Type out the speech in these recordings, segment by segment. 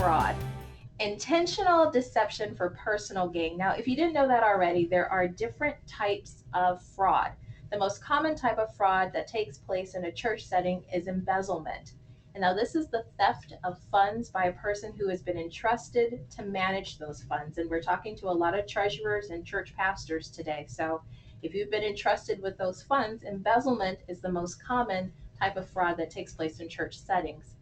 fraud. Intentional deception for personal gain. Now, if you didn't know that already, there are different types of fraud. The most common type of fraud that takes place in a church setting is embezzlement. And now, this is the theft of funds by a person who has been entrusted to manage those funds. And we're talking to a lot of treasurers and church pastors today. So, if you've been entrusted with those funds, embezzlement is the most common type of fraud that takes place in church settings.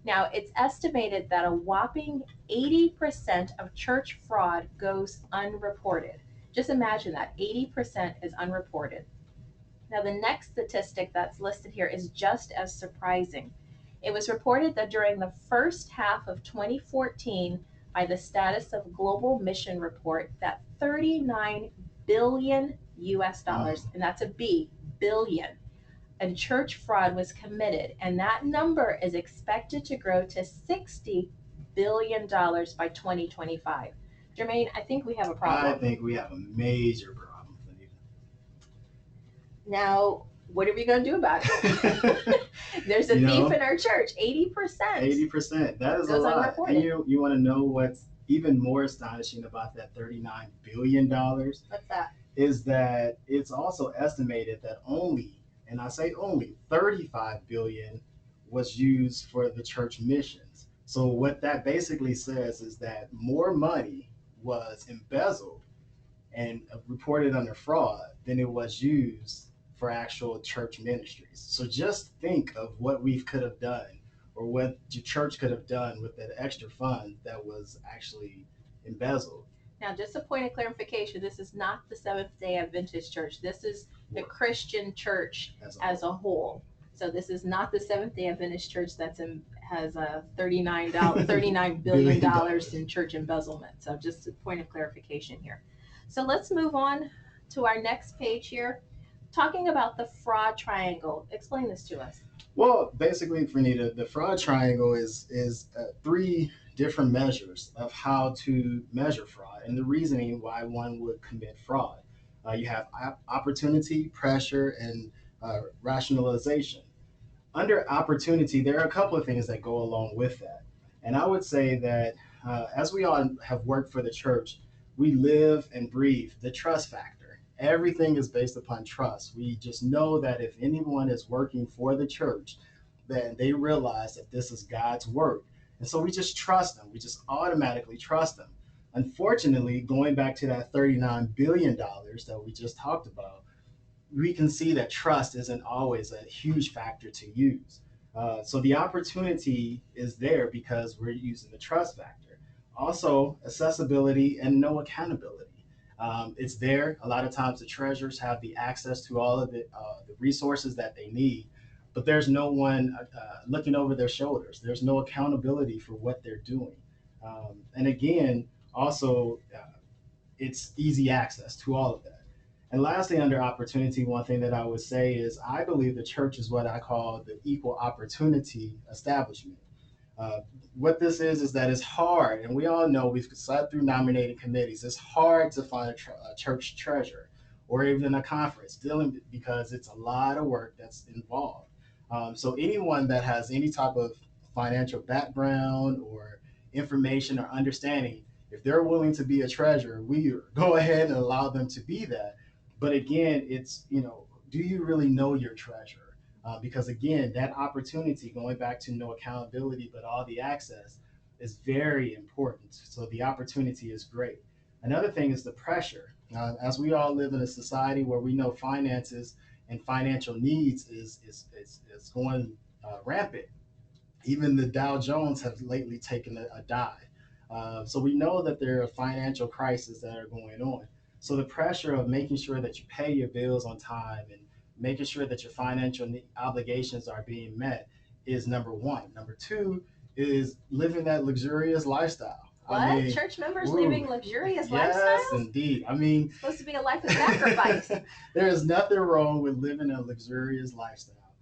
Now, it's estimated that a whopping 80% of church fraud goes unreported. Just imagine that 80% is unreported. Now, the next statistic that's listed here is just as surprising. It was reported that during the first half of 2014, by the Status of Global Mission report, that 39 billion US dollars, and that's a B, billion, and church fraud was committed, and that number is expected to grow to $60 billion by 2025. Jermaine, I think we have a problem. I think we have a major problem, Anita. Now, what are we going to do about it? There's a thief in our church, 80%. 80%, that is a lot. And you want to know what's even more astonishing about that $39 billion? What's that? Is that it's also estimated that only, and I say only, 35 billion was used for the church missions. So what that basically says is that more money was embezzled and reported under fraud than it was used for actual church ministries. So just think of what we could have done, or what the church could have done with that extra fund that was actually embezzled. Now, just a point of clarification, this is not the Seventh-day Adventist Church. This is the Christian church as a whole. So this is not the Seventh-day Adventist Church has a $39 billion in church embezzlement. So just a point of clarification here. So let's move on to our next page here, talking about the fraud triangle. Explain this to us. Well, basically, Fernita, the fraud triangle is three different measures of how to measure fraud and the reasoning why one would commit fraud. You have opportunity, pressure, and rationalization. Under opportunity, there are a couple of things that go along with that. And I would say that as we all have worked for the church, we live and breathe the trust factor. Everything is based upon trust. We just know that if anyone is working for the church, then they realize that this is God's work. And so we just trust them. We just automatically trust them. Unfortunately, going back to that $39 billion that we just talked about, we can see that trust isn't always a huge factor to use. So the opportunity is there because we're using the trust factor. Also, accessibility and no accountability. It's there. A lot of times the treasurers have the access to all of the resources that they need, but there's no one looking over their shoulders. There's no accountability for what they're doing. And again, also, it's easy access to all of that. And lastly, under opportunity, one thing that I would say is I believe the church is what I call the equal opportunity establishment. What this is that it's hard, and we all know we've sat through nominating committees. It's hard to find a church treasurer or even a conference, because it's a lot of work that's involved. So anyone that has any type of financial background or information or understanding, if they're willing to be a treasurer, we go ahead and allow them to be that. But again, it's, do you really know your treasurer? Because again, that opportunity, going back to no accountability, but all the access, is very important. So the opportunity is great. Another thing is the pressure. As we all live in a society where we know finances and financial needs is going rampant. Even the Dow Jones have lately taken a dive. So we know that there are financial crises that are going on. So the pressure of making sure that you pay your bills on time and making sure that your financial obligations are being met is number one. Number two is living that luxurious lifestyle. What? Church members living luxurious lifestyles? Yes, indeed. It's supposed to be a life of sacrifice. There is nothing wrong with living a luxurious lifestyle.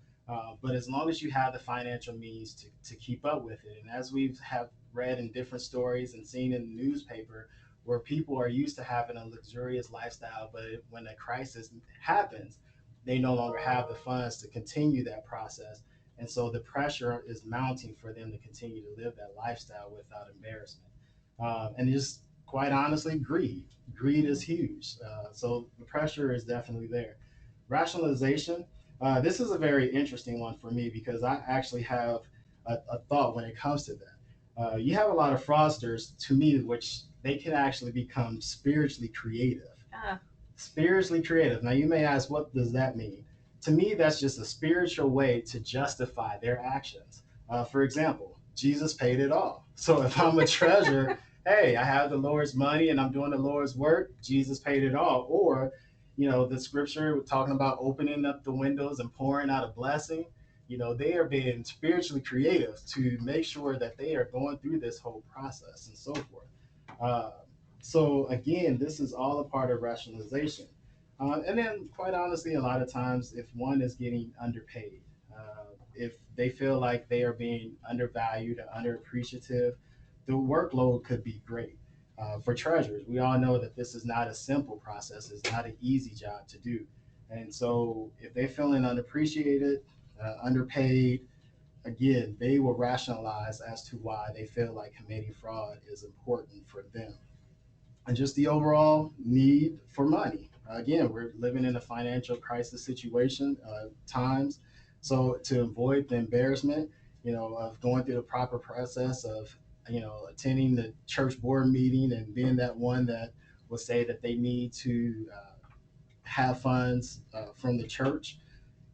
But as long as you have the financial means to keep up with it. And as we have read in different stories and seen in the newspaper, where people are used to having a luxurious lifestyle, but when a crisis happens, they no longer have the funds to continue that process. And so the pressure is mounting for them to continue to live that lifestyle without embarrassment. And just quite honestly, greed. Greed is huge. So the pressure is definitely there. Rationalization. This is a very interesting one for me because I actually have a thought when it comes to that. You have a lot of fraudsters, to me, which they can actually become spiritually creative. Ah, Spiritually creative. Now, you may ask, what does that mean? To me, that's just a spiritual way to justify their actions. For example, Jesus paid it all. So if I'm a treasure, hey, I have the Lord's money and I'm doing the Lord's work, Jesus paid it all. Or, the scripture talking about opening up the windows and pouring out a blessing. They are being spiritually creative to make sure that they are going through this whole process and so forth. Uh, so again, this is all a part of rationalization. And then, quite honestly, a lot of times, if one is getting underpaid, if they feel like they are being undervalued or underappreciative, the workload could be great. For treasurers, we all know that this is not a simple process. It's not an easy job to do. And so, if they're feeling unappreciated, underpaid, again, they will rationalize as to why they feel like committing fraud is important for them and just the overall need for money. Again, we're living in a financial crisis situation times, so to avoid the embarrassment, of going through the proper process of, attending the church board meeting and being that one that will say that they need to have funds from the church.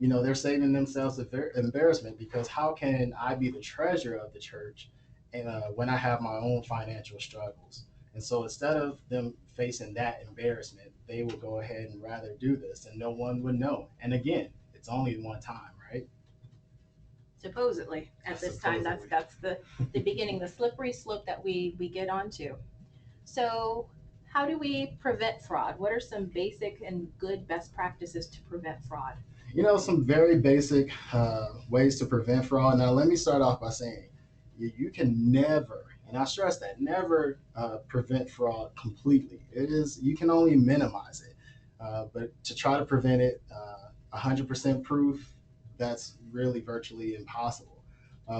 They're saving themselves embarrassment because how can I be the treasurer of the church when I have my own financial struggles? And so instead of them facing that embarrassment, they will go ahead and rather do this and no one would know. And again, it's only one time, right? supposedly at this time. That's Supposedly. the beginning, the slippery slope that we get onto. So, how do we prevent fraud? What are some basic and good best practices to prevent fraud? Some very basic ways to prevent fraud. Now, let me start off by saying you can never, and I stress that, never prevent fraud completely. You can only minimize it. But to try to prevent it 100% proof, that's really virtually impossible.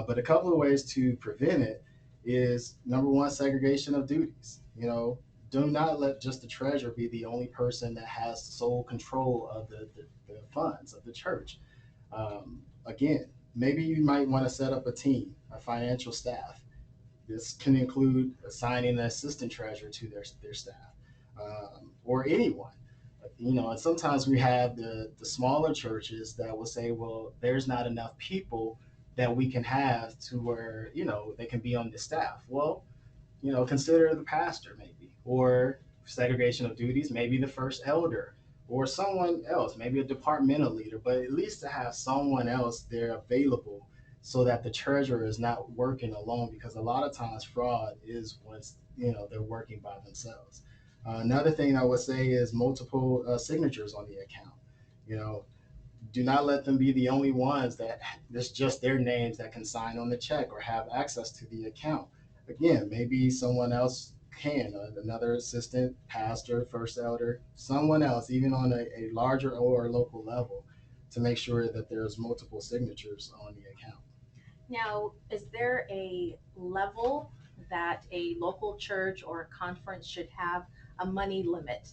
But a couple of ways to prevent it is number one, segregation of duties. Do not let just the treasurer be the only person that has sole control of the funds of the church. Again, maybe you might want to set up a team, a financial staff. This can include assigning an assistant treasurer to their staff or anyone. And sometimes we have the smaller churches that will say, well, there's not enough people that we can have to where, they can be on the staff. Well, consider the pastor maybe, or segregation of duties, maybe the first elder, or someone else, maybe a departmental leader, but at least to have someone else there available so that the treasurer is not working alone because a lot of times fraud is once, they're working by themselves. Another thing I would say is multiple signatures on the account. You know, do not let them be the only ones that it's just their names that can sign on the check or have access to the account. Again, maybe someone else can, another assistant, pastor, first elder, someone else, even on a larger or local level, to make sure that there's multiple signatures on the account. Now, is there a level that a local church or a conference should have a money limit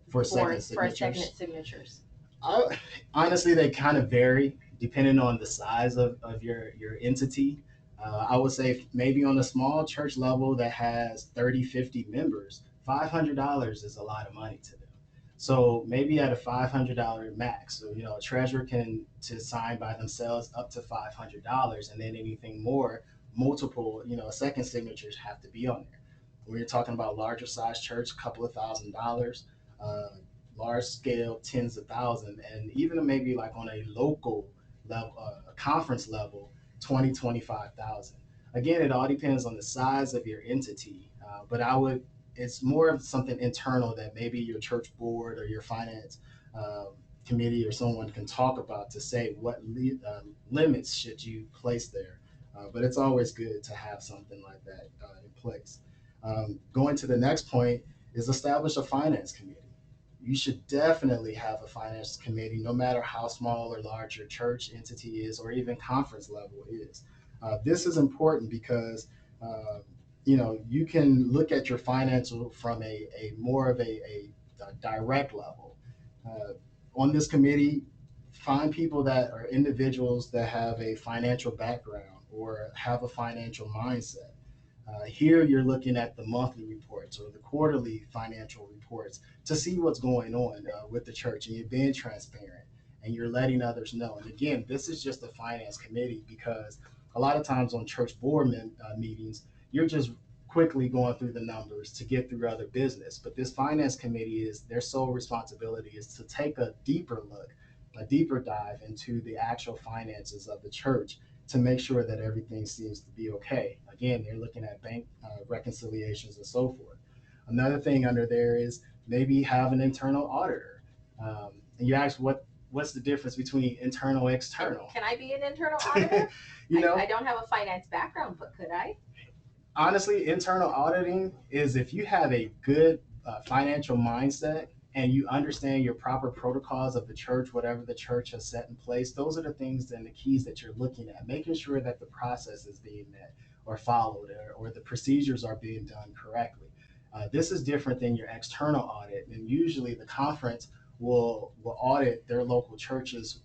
For for second segment signatures, signatures? I, honestly, they kind of vary depending on the size of your entity. I would say maybe on a small church level that has 30, 50 members, $500 is a lot of money to them. So maybe at a $500 max. So, a treasurer can to sign by themselves up to $500, and then anything more, multiple, second signatures have to be on there. When you're talking about larger size church, a couple of $1,000s. Uh, Large scale tens of thousands, and even maybe like on a local level, a conference level, 20, 25,000. Again, it all depends on the size of your entity, but it's more of something internal that maybe your church board or your finance uh, committee or someone can talk about to say what limits should you place there. But it's always good to have something like that in place. Going to the next point is establish a finance committee. you should definitely have a finance committee, no matter how small or large your church entity is, or even conference level is. This is important because uh, you can look at your financial from a more of a direct level. Uh, on this committee, find people that are individuals that have a financial background or have a financial mindset. Here, you're looking at the monthly reports or the quarterly financial reports to see what's going on with the church, and you're being transparent and you're letting others know. And again, this is just a finance committee because a lot of times on church board meetings, you're just quickly going through the numbers to get through other business. But this finance committee is their sole responsibility is to take a deeper look, a deeper dive into the actual finances of the church to make sure that everything seems to be okay. Again, they're looking at bank reconciliations and so forth. Another thing under there is maybe have an internal auditor. And you ask what's the difference between internal and external? Can I be an internal auditor? you know, I don't have a finance background, but could I? Honestly, internal auditing is if you have a good financial mindset and you understand your proper protocols of the church, whatever the church has set in place, those are the things and the keys that you're looking at, making sure that the process is being met or followed or the procedures are being done correctly. This is different than your external audit, and usually the conference will audit their local churches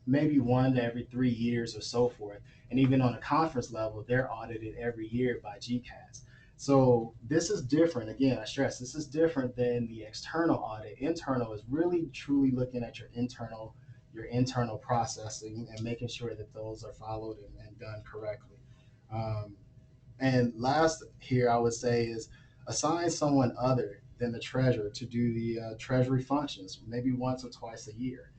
maybe one every 3 years or so forth, and even on a conference level, they're audited every year by GCAS. So this is different. Again, I stress this is different than the external audit. Internal is really truly looking at your internal processing and making sure that those are followed and done correctly. Um, and last here, I would say is assign someone other than the treasurer to do the treasury functions, maybe once or twice a year.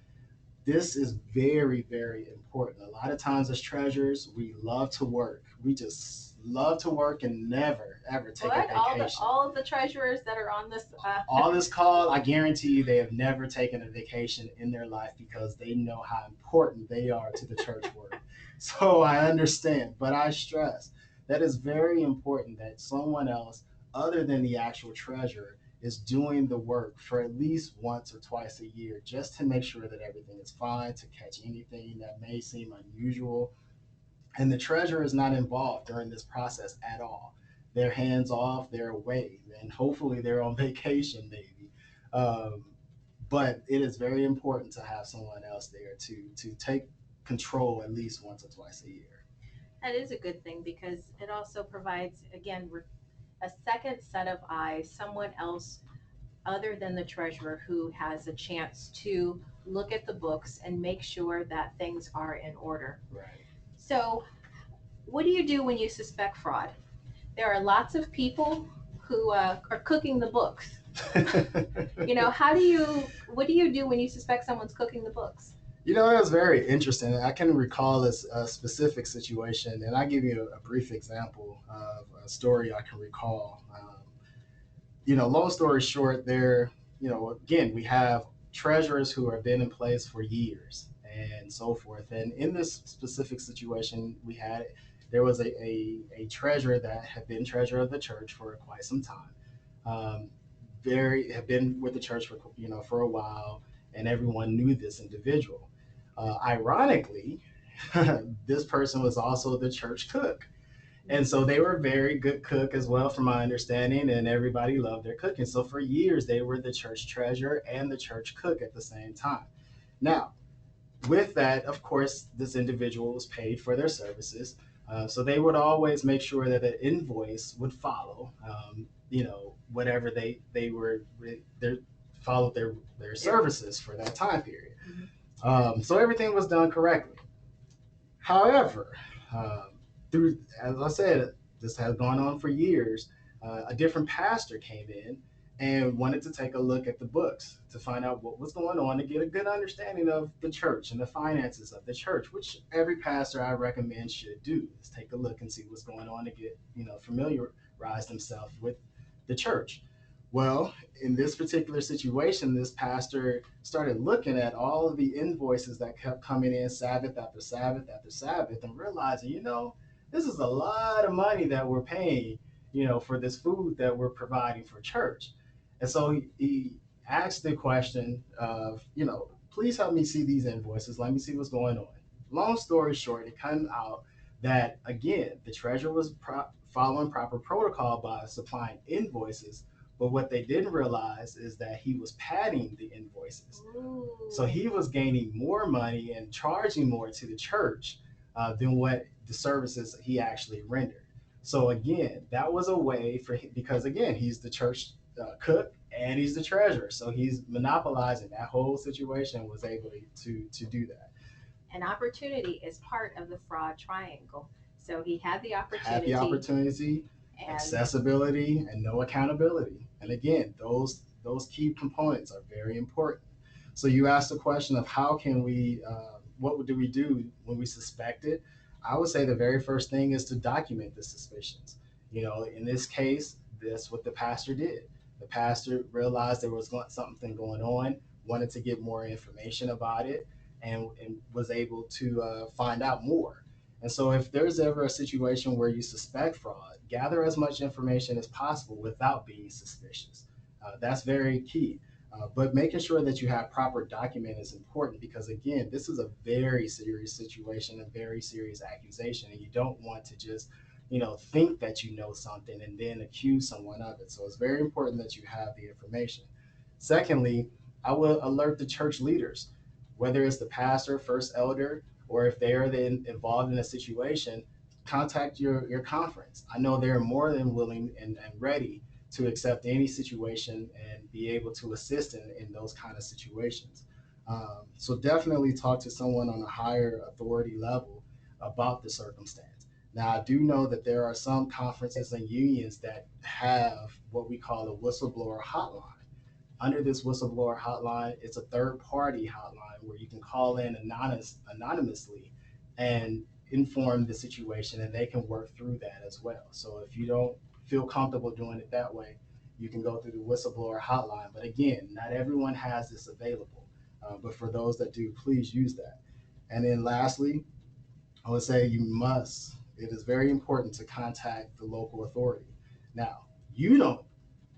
This is very, very important. A lot of times as treasurers, we love to work. We just love to work and never ever take a vacation. All of the treasurers that are on this All this call, I guarantee you, they have never taken a vacation in their life because they know how important they are to the church work. So I understand, but I stress that is very important that someone else, other than the actual treasurer, is doing the work for at least once or twice a year just to make sure that everything is fine, to catch anything that may seem unusual. And the treasurer is not involved during this process at all. They're hands off, they're away, and hopefully they're on vacation, maybe. Um, but it is very important to have someone else there to take control at least once or twice a year. that is a good thing because it also provides again a second set of eyes, someone else other than the treasurer who has a chance to look at the books and make sure that things are in order. Right. So, what do you do when you suspect fraud? There are lots of people who are cooking the books. What do you do when you suspect someone's cooking the books? It was very interesting. I can recall this specific situation, and I'll give you a brief example of a story I can recall. Long story short, again, we have treasurers who have been in place for years and so forth. And in this specific situation, there was a treasurer that had been treasurer of the church for quite some time. Um, very have been with the church for a while, and everyone knew this individual. Ironically, this person was also the church cook. And so they were a very good cook as well, from my understanding, and everybody loved their cooking. So for years, they were the church treasurer and the church cook at the same time. Now, with that, of course, this individual was paid for their services. So they would always make sure that the invoice would follow, whatever they were, their, followed their services for that time period. So everything was done correctly. However, through, as I said, this has gone on for years. A different pastor came in and wanted to take a look at the books to find out what was going on to get a good understanding of the church and the finances of the church, which every pastor I recommend should do, is take a look and see what's going on to get, familiarize themselves with the church. Well, in this particular situation, this pastor started looking at all of the invoices that kept coming in Sabbath after Sabbath after Sabbath and realizing, this is a lot of money that we're paying, for this food that we're providing for church. And so he ask the question of, please help me see these invoices. Let me see what's going on. Long story short, it comes out that, again, the treasurer was following proper protocol by supplying invoices. But what they didn't realize is that he was padding the invoices. Ooh. So he was gaining more money and charging more to the church than what the services he actually rendered. So again, that was a way for him, because again, he's the church cook and he's the treasurer. So he's monopolizing that whole situation, was able to do that. An opportunity is part of the fraud triangle. So he had the Had the opportunity opportunity, and accessibility, and no accountability. And again, those key components are very important. So you asked the question of how can we, what do we do when we suspect it? I would say the very first thing is to document the suspicions. In this case, that's what the pastor did. The pastor realized there was something going on, wanted to get more information about it, and was able to find out more. And so, if there's ever a situation where you suspect fraud, gather as much information as possible without being suspicious. That's very key. But making sure that you have proper document is important, because, again, this is a very serious situation, a very serious accusation, and you don't want to just, think that you know something and then accuse someone of it. So it's very important that you have the information. Secondly, I will alert the church leaders, whether it's the pastor, first elder, or if they are then involved in a situation, contact your conference. I know they're more than willing and ready to accept any situation and be able to assist in those kind of situations. So definitely talk to someone on a higher authority level about the circumstance. Now, I do know that there are some conferences and unions that have what we call a whistleblower hotline. Under this whistleblower hotline, it's a third party hotline where you can call in anonymously and inform the situation, and they can work through that as well. So if you don't feel comfortable doing it that way, you can go through the whistleblower hotline. But again, not everyone has this available. But for those that do, please use that. And then lastly, I would say it is very important to contact the local authority. Now, you don't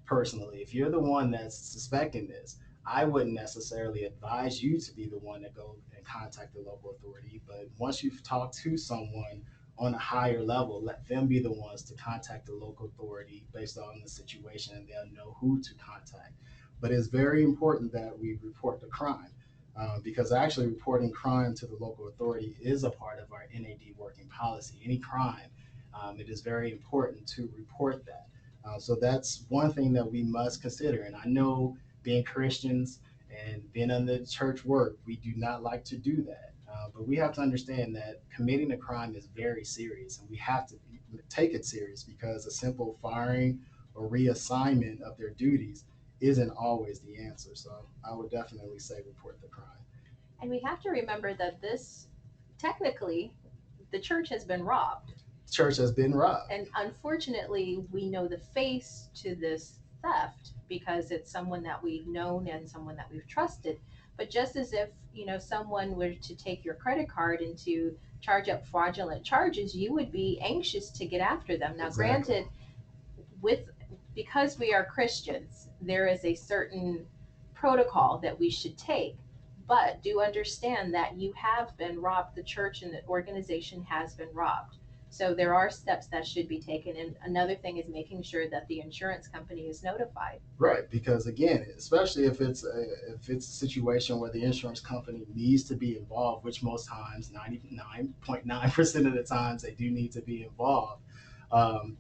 personally, if you're the one that's suspecting this, I wouldn't necessarily advise you to be the one to go and contact the local authority. But once you've talked to someone on a higher level, let them be the ones to contact the local authority based on the situation, and they'll know who to contact. But it's very important that we report the crime, because actually reporting crime to the local authority is a part of our NAD working policy. Any crime, it is very important to report that. So that's one thing that we must consider. And I know, being Christians and being under the church work, we do not like to do that. But we have to understand that committing a crime is very serious, and we have to take it serious, because a simple firing or reassignment of their duties isn't always the answer. So I would definitely say report the crime. and we have to remember that this technically the church has been robbed. The church has been robbed. And unfortunately, we know the face to this theft because it's someone that we've known and someone that we've trusted. But just as if, someone were to take your credit card and to charge up fraudulent charges, you would be anxious to get after them. Now, Exactly. granted, with because we are Christians, there is a certain protocol that we should take. But do understand that you have been robbed, the church and the organization has been robbed. So there are steps that should be taken. And another thing is making sure that the insurance company is notified. Right, because again, especially if it's a situation where the insurance company needs to be involved, which most times, 99.9% of the times, they do need to be involved.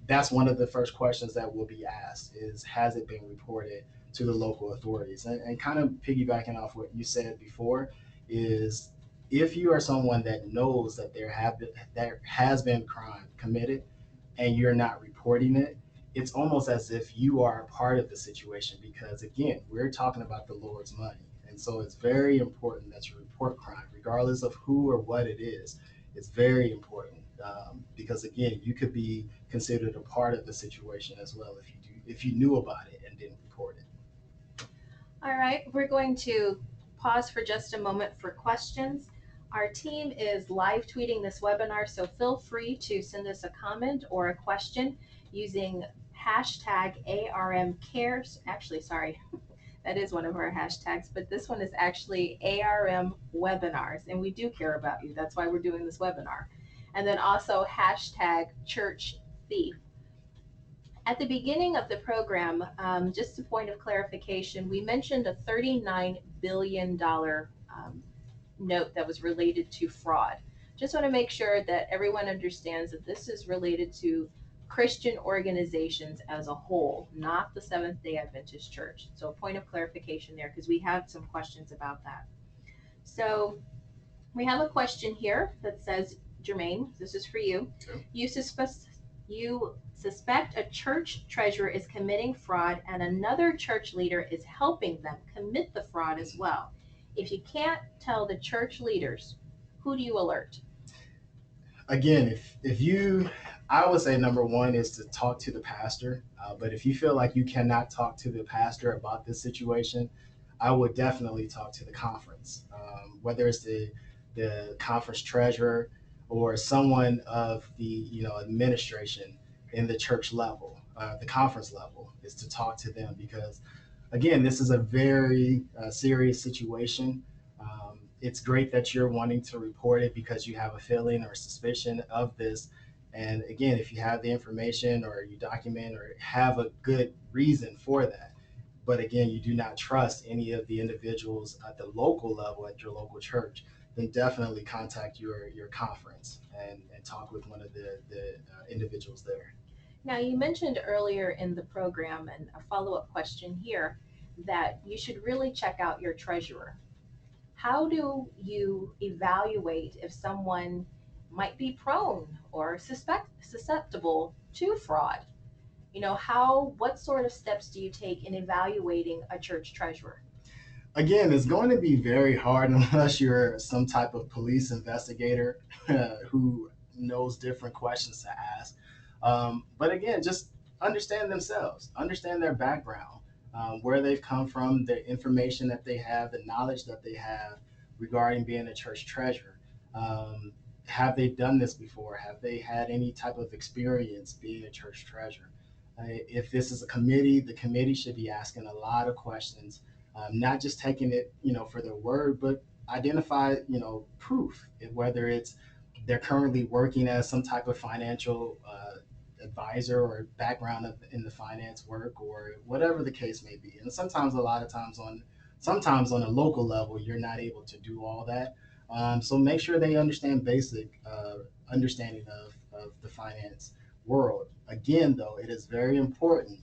That's one of the first questions that will be asked: is has it been reported to the local authorities? And kind of piggybacking off what you said before, is if you are someone that knows that there has been crime committed and you're not reporting it, it's almost as if you are a part of the situation, because again, we're talking about the Lord's money. And so it's very important that you report crime, regardless of who or what it is. It's very important, because again, you could be considered a part of the situation as well if you knew about it and didn't report it. All right, we're going to pause for just a moment for questions. Our team is live tweeting this webinar, so feel free to send us a comment or a question using hashtag ARM Cares. Actually, sorry, That is one of our hashtags, but this one is actually ARM webinars, and we do care about you. That's why we're doing this webinar. And then also hashtag church thief. At the beginning of the program, just a point of clarification, we mentioned a $39 billion note that was related to fraud. Just want to make sure that everyone understands that this is related to Christian organizations as a whole, not the Seventh day Adventist Church. So, a point of clarification there because we have some questions about that. So, we have a question here that says, Jermaine, this is for you. Okay. You suspect a church treasurer is committing fraud and another church leader is helping them commit the fraud as well. If you can't tell the church leaders, who do you alert? Again, if you, I would say number one is to talk to the pastor. But if you feel like you cannot talk to the pastor about this situation, I would definitely talk to the conference, whether it's the conference treasurer or someone of the administration in the church level, the conference level, is to talk to them because again, this is a very serious situation. It's great that you're wanting to report it because you have a feeling or suspicion of this. And again, if you have the information or you document or have a good reason for that, but again, you do not trust any of the individuals at the local level at your local church, then definitely contact your conference and talk with one of the individuals there. Now, you mentioned earlier in the program, and a follow up question here, that you should really check out your treasurer. How do you evaluate if someone might be prone or susceptible to fraud? What sort of steps do you take in evaluating a church treasurer? Again, it's going to be very hard unless you're some type of police investigator who knows different questions to ask. But again, just understand themselves, understand their background, where they've come from, the information that they have, the knowledge that they have regarding being a church treasurer. Um, have they done this before? Have they had any type of experience being a church treasurer? If this is a committee, the committee should be asking a lot of questions, not just taking it, for their word, but identify, proof, whether it's they're currently working as some type of financial advisor or background in the finance work or whatever the case may be. And sometimes, a lot of times sometimes on a local level, you're not able to do all that. So make sure they understand basic understanding of the finance world. Again, though, it is very important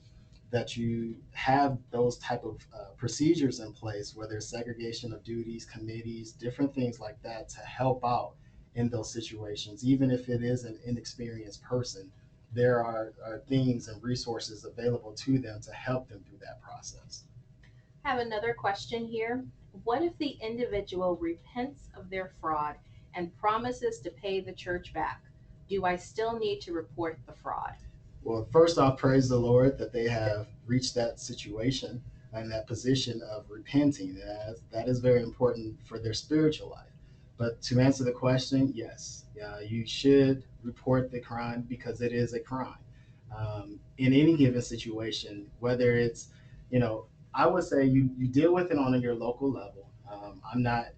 that you have those type of procedures in place, whether it's segregation of duties, committees, different things like that to help out in those situations. Even if it is an inexperienced person, there are things and resources available to them to help them through that process. I have another question here. What if the individual repents of their fraud and promises to pay the church back? Do I still need to report the fraud? Well, first off, praise the Lord that they have reached that situation and that position of repenting. That is very important for their spiritual life. But to answer the question, yes, you should report the crime because it is a crime. In any given situation, whether it's, you know, I would say you deal with it on your local level. I'm not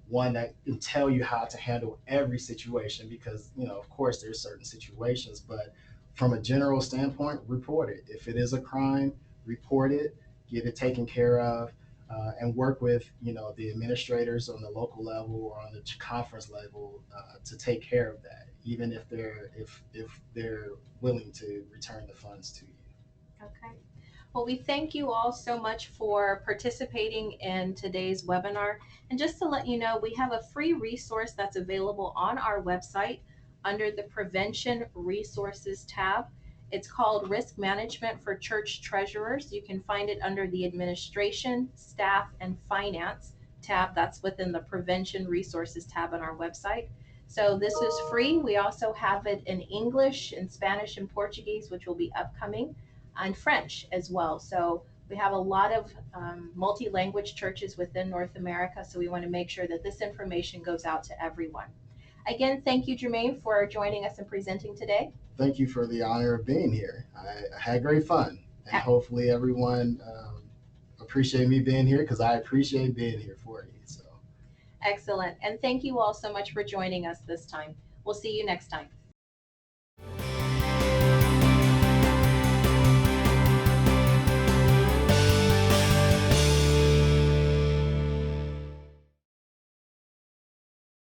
one that can tell you how to handle every situation because, of course, there's certain situations, but from a general standpoint, report it. If it is a crime, report it, get it taken care of, and work with the administrators on the local level or on the conference level to take care of that, even if they're willing to return the funds to you. Okay. Well, we thank you all so much for participating in today's webinar. And just to let you know, we have a free resource that's available on our website under the Prevention Resources tab. It's called Risk Management for Church Treasurers. You can find it under the Administration, Staff, and Finance tab. That's within the Prevention Resources tab on our website. So this is free. We also have it in English, in Spanish, and Portuguese, which will be upcoming, and French as well. So we have a lot of multi-language churches within North America, so we want to make sure that this information goes out to everyone. Again, thank you, Jermaine, for joining us and presenting today. Thank you for the honor of being here. I had great fun, and hopefully everyone appreciate me being here because I appreciate being here for you. So Excellent. And thank you all so much for joining us this time. We'll see you next time.